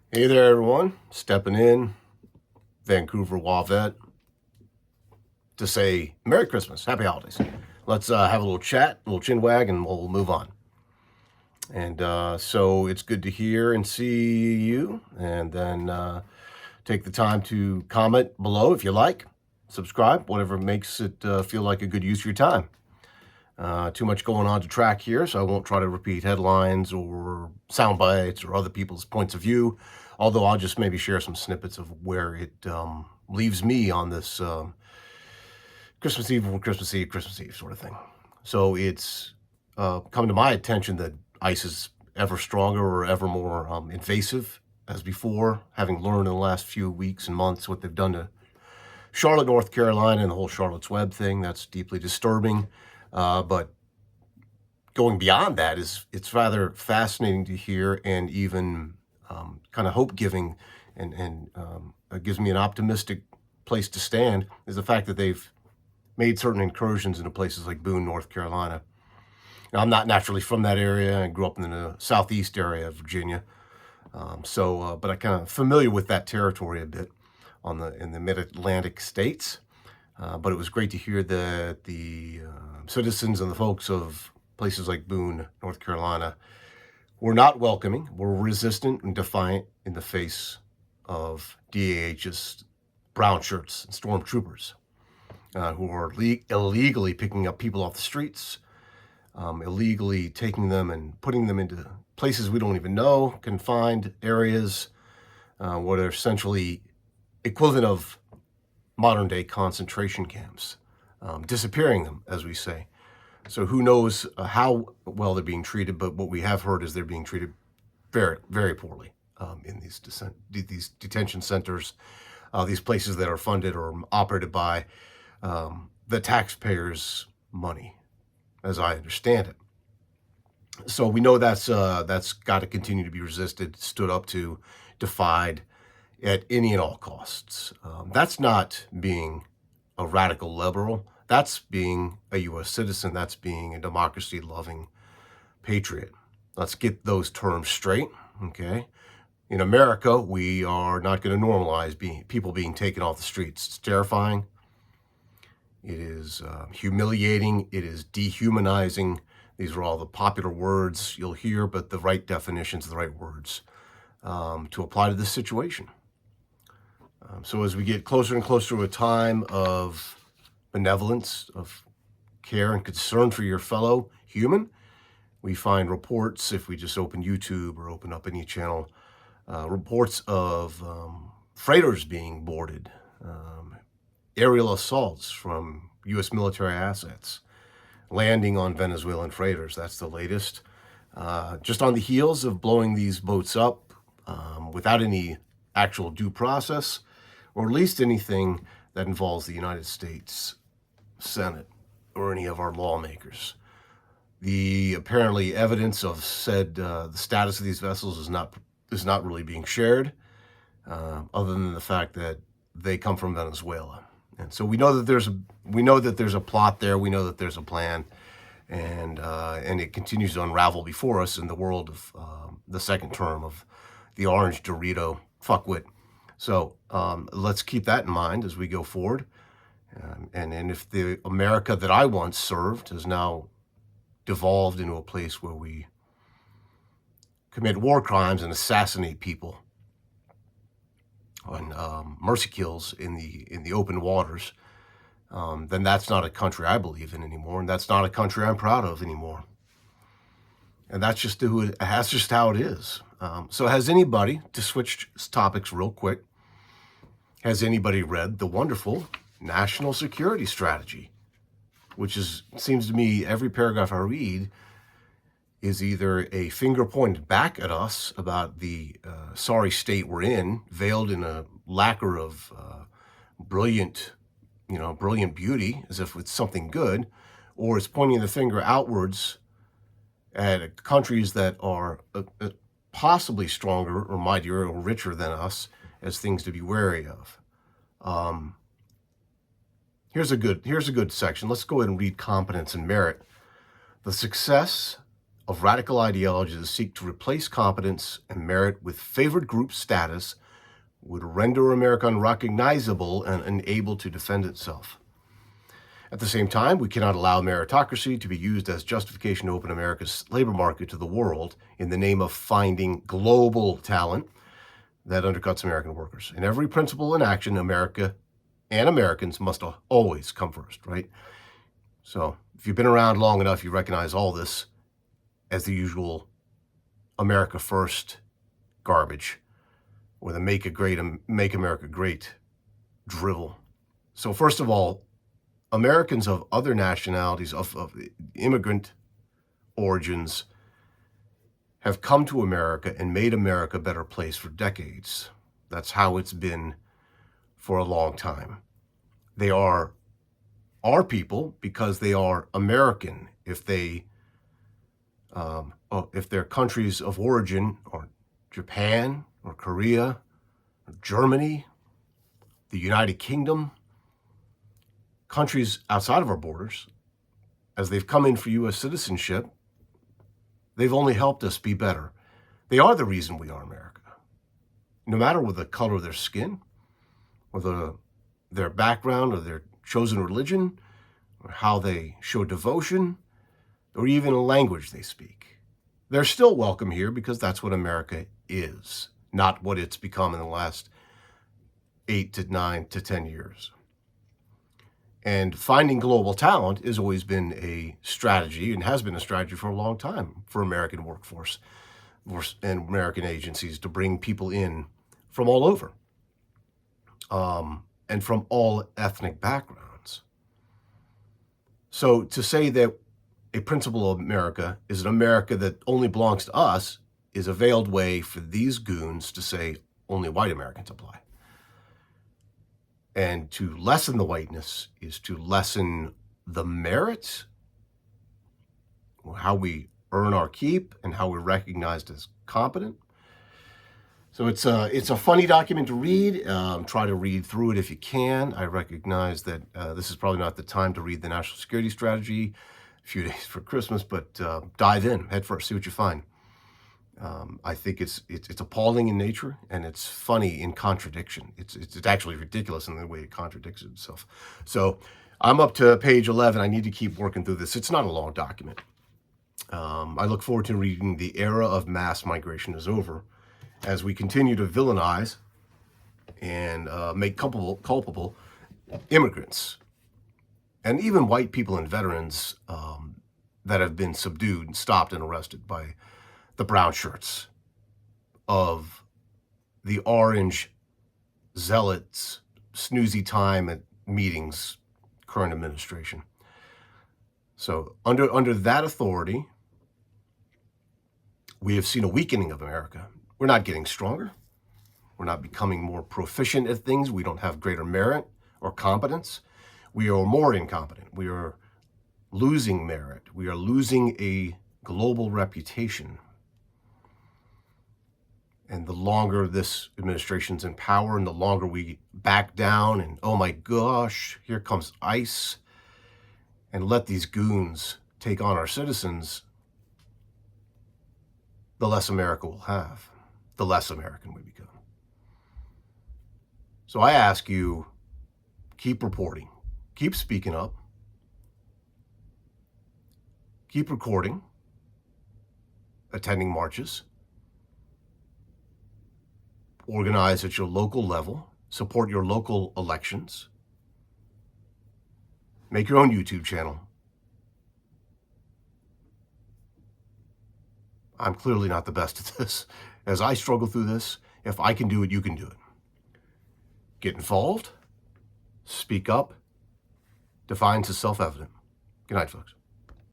Hey there, everyone. Stepping in, Vancouver Wavette, to say Merry Christmas, Happy Holidays. Let's have a little chat, a little chin wag, and we'll move on. And so it's good to hear and see you. And then take the time to comment below if you like, subscribe, whatever makes it feel like a good use of your time. Too much going on to track here, so I won't try to repeat headlines or sound bites or other people's points of view, although I'll just maybe share some snippets of where it leaves me on this Christmas Eve sort of thing. So it's come to my attention that ICE is ever stronger or ever more invasive as before, having learned in the last few weeks and months what they've done to Charlotte, North Carolina, and the whole Charlotte's Web thing. That's deeply disturbing. But going beyond that it's rather fascinating to hear and even kind of hope-giving and gives me an optimistic place to stand is the fact that they've made certain incursions into places like Boone, North Carolina. Now, I'm not naturally from that area. I grew up in the southeast area of Virginia. But I kind of familiar with that territory a bit in the mid-Atlantic states. But it was great to hear that the citizens and the folks of places like Boone, North Carolina, were not welcoming, were resistant and defiant in the face of DAH's brown shirts and stormtroopers who are illegally picking up people off the streets, illegally taking them and putting them into places we don't even know, confined areas where they're essentially equivalent of modern-day concentration camps, disappearing them, as we say. So who knows how well they're being treated, but what we have heard is they're being treated very, very poorly in these detention centers, these places that are funded or operated by the taxpayers' money, as I understand it. So we know that's got to continue to be resisted, stood up to, defied at any and all costs. That's not being a radical liberal. That's being a U.S. citizen. That's being a democracy-loving patriot. Let's get those terms straight, okay? In America, we are not going to normalize people being taken off the streets. It's terrifying. It is humiliating. It is dehumanizing. These are all the popular words you'll hear, but the right definitions, the right words to apply to this situation. So as we get closer and closer to a time of benevolence, of care and concern for your fellow human, we find reports, if we just open YouTube or open up any channel, reports of freighters being boarded, aerial assaults from U.S. military assets, landing on Venezuelan freighters. That's the latest. Just on the heels of blowing these boats up without any actual due process, or at least anything that involves the United States Senate or any of our lawmakers. The apparently evidence of the status of these vessels is not really being shared, other than the fact that they come from Venezuela. And so we know that there's a plot there. We know that there's a plan, and it continues to unravel before us in the world of the second term of the orange Dorito fuckwit. So let's keep that in mind as we go forward. And if the America that I once served has now devolved into a place where we commit war crimes and assassinate people on mercy kills in the open waters, then that's not a country I believe in anymore, and that's not a country I'm proud of anymore. And that's just how it is. So has anybody, to switch topics real quick, has anybody read the wonderful National Security Strategy, which seems to me every paragraph I read is either a finger pointed back at us about the sorry state we're in, veiled in a lacquer of brilliant beauty, as if it's something good, or it's pointing the finger outwards at countries that are possibly stronger or mightier or richer than us as things to be wary of. Here's a good section. Let's go ahead and read Competence and Merit. The success of radical ideologies that seek to replace competence and merit with favored group status would render America unrecognizable and unable to defend itself. At the same time, we cannot allow meritocracy to be used as justification to open America's labor market to the world in the name of finding global talent that undercuts American workers. In every principle and action, America and Americans must always come first, right? So if you've been around long enough, you recognize all this as the usual America first garbage, or the make America great drivel. So first of all, Americans of other nationalities, of immigrant origins, have come to America and made America a better place for decades. That's how it's been for a long time. They are our people because they are American. If their countries of origin are Japan or Korea or Germany, the United Kingdom, countries outside of our borders, as they've come in for U.S. citizenship, they've only helped us be better. They are the reason we are America. No matter what the color of their skin, or their background, or their chosen religion, or how they show devotion, or even a language they speak. They're still welcome here because that's what America is, not what it's become in the last 8 to 9 to 10 years. And finding global talent has always been a strategy, and has been a strategy for a long time for American workforce and American agencies to bring people in from all over, and from all ethnic backgrounds. So to say that a principle of America is an America that only belongs to us is a veiled way for these goons to say only white Americans apply. And to lessen the whiteness is to lessen the merit, how we earn our keep, and how we're recognized as competent. So it's a funny document to read. Try to read through it if you can. I recognize that this is probably not the time to read the National Security Strategy a few days for Christmas, but dive in, head first, see what you find. I think it's appalling in nature, and it's funny in contradiction. It's actually ridiculous in the way it contradicts itself. So I'm up to page 11. I need to keep working through this. It's not a long document. I look forward to reading The Era of Mass Migration is Over, as we continue to villainize and make culpable immigrants, and even white people and veterans that have been subdued, stopped, and arrested by the brown shirts of the orange zealots, snoozy time at meetings, current administration. So under that authority, we have seen a weakening of America. We're not getting stronger. We're not becoming more proficient at things. We don't have greater merit or competence. We are more incompetent. We are losing merit. We are losing a global reputation. And the longer this administration's in power, and the longer we back down and, oh my gosh, here comes ICE, and let these goons take on our citizens, the less America we'll have, the less American we become. So I ask you, keep reporting, keep speaking up, keep recording, attending marches, organize at your local level, support your local elections, make your own YouTube channel. I'm clearly not the best at this. As I struggle through this, if I can do it, you can do it. Get involved, speak up, defiance is self-evident. Good night, folks.